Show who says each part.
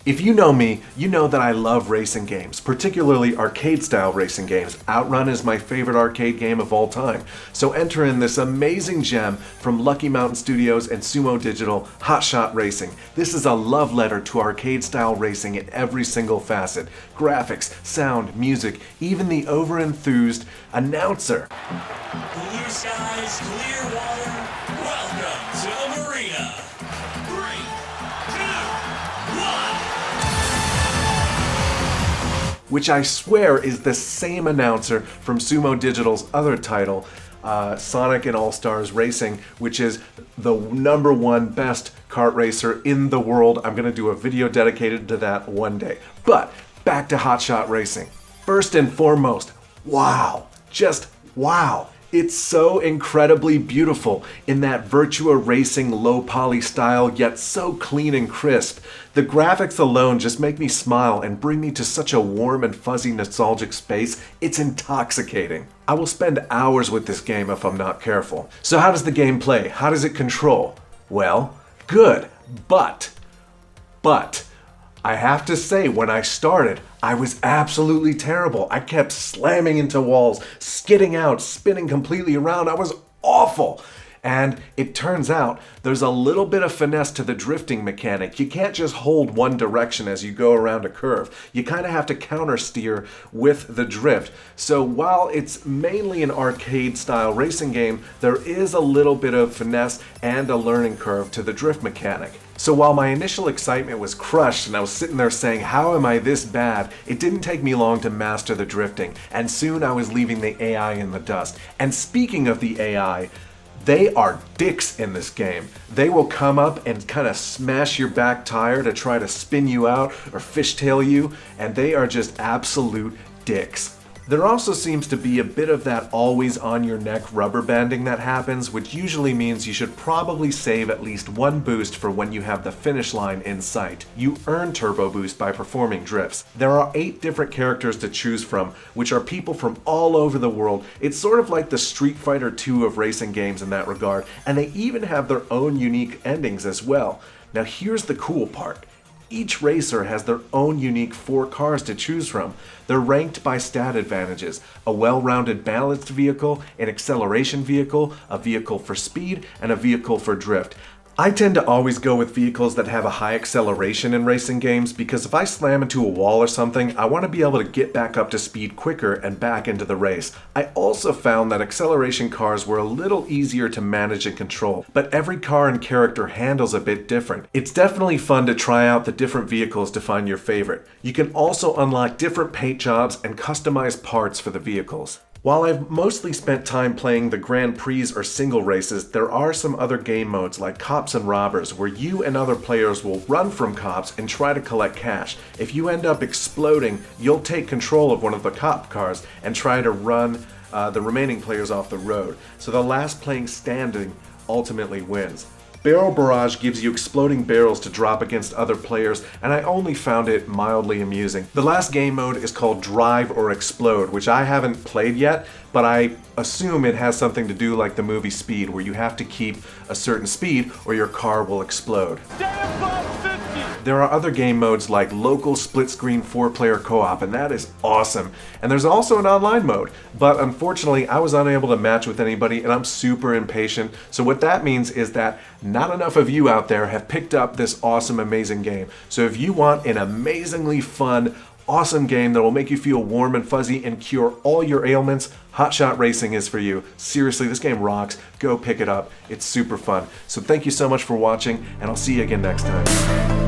Speaker 1: If you know me, you know that I love racing games, particularly arcade-style racing games. Outrun is my favorite arcade game of all time. So enter in this amazing gem from Lucky Mountain Studios and Sumo Digital, Hotshot Racing. This is a love letter to arcade-style racing in every single facet. Graphics, sound, music, even the over-enthused announcer.
Speaker 2: Blue skies, clear water. Welcome to the marina. 3, 2, 1.
Speaker 1: Which I swear is the same announcer from Sumo Digital's other title, Sonic and All-Stars Racing, which is the #1 best kart racer in the world. I'm going to do a video dedicated to that one day. But back to Hotshot Racing. First and foremost, wow. Just wow. It's so incredibly beautiful in that Virtua Racing low poly style, yet so clean and crisp. The graphics alone just make me smile and bring me to such a warm and fuzzy nostalgic space. It's intoxicating. I will spend hours with this game if I'm not careful. So how does the game play? How does it control? Well, good, but I have to say, when I started, I was absolutely terrible. I kept slamming into walls, skidding out, spinning completely around. I was awful. And it turns out there's a little bit of finesse to the drifting mechanic. You can't just hold one direction as you go around a curve. You kind of have to counter steer with the drift. So while it's mainly an arcade style racing game, there is a little bit of finesse and a learning curve to the drift mechanic. So while my initial excitement was crushed and I was sitting there saying, how am I this bad? It didn't take me long to master the drifting, and soon I was leaving the AI in the dust. And speaking of the AI, they are dicks in this game. They will come up and kind of smash your back tire to try to spin you out or fishtail you, and they are just absolute dicks. There also seems to be a bit of that always on your neck rubber banding that happens, which usually means you should probably save at least one boost for when you have the finish line in sight. You earn turbo boost by performing drifts. There are 8 different characters to choose from, which are people from all over the world. It's sort of like the Street Fighter II of racing games in that regard, and they even have their own unique endings as well. Now here's the cool part. Each racer has their own unique 4 cars to choose from. They're ranked by stat advantages: a well-rounded balanced vehicle, an acceleration vehicle, a vehicle for speed, and a vehicle for drift. I tend to always go with vehicles that have a high acceleration in racing games because if I slam into a wall or something, I want to be able to get back up to speed quicker and back into the race. I also found that acceleration cars were a little easier to manage and control, but every car and character handles a bit different. It's definitely fun to try out the different vehicles to find your favorite. You can also unlock different paint jobs and customize parts for the vehicles. While I've mostly spent time playing the Grand Prix or single races, there are some other game modes like Cops and Robbers where you and other players will run from cops and try to collect cash. If you end up exploding, you'll take control of one of the cop cars and try to run the remaining players off the road. So the last playing standing ultimately wins. Barrel Barrage gives you exploding barrels to drop against other players, and I only found it mildly amusing. The last game mode is called Drive or Explode, which I haven't played yet, but I assume it has something to do like the movie Speed, where you have to keep a certain speed or your car will explode. There are other game modes like local split-screen 4-player co-op, and that is awesome. And there's also an online mode, but unfortunately I was unable to match with anybody and I'm super impatient. So what that means is that not enough of you out there have picked up this awesome, amazing game. So if you want an amazingly fun, awesome game that will make you feel warm and fuzzy and cure all your ailments, Hotshot Racing is for you. Seriously, this game rocks. Go pick it up. It's super fun. So thank you so much for watching, and I'll see you again next time.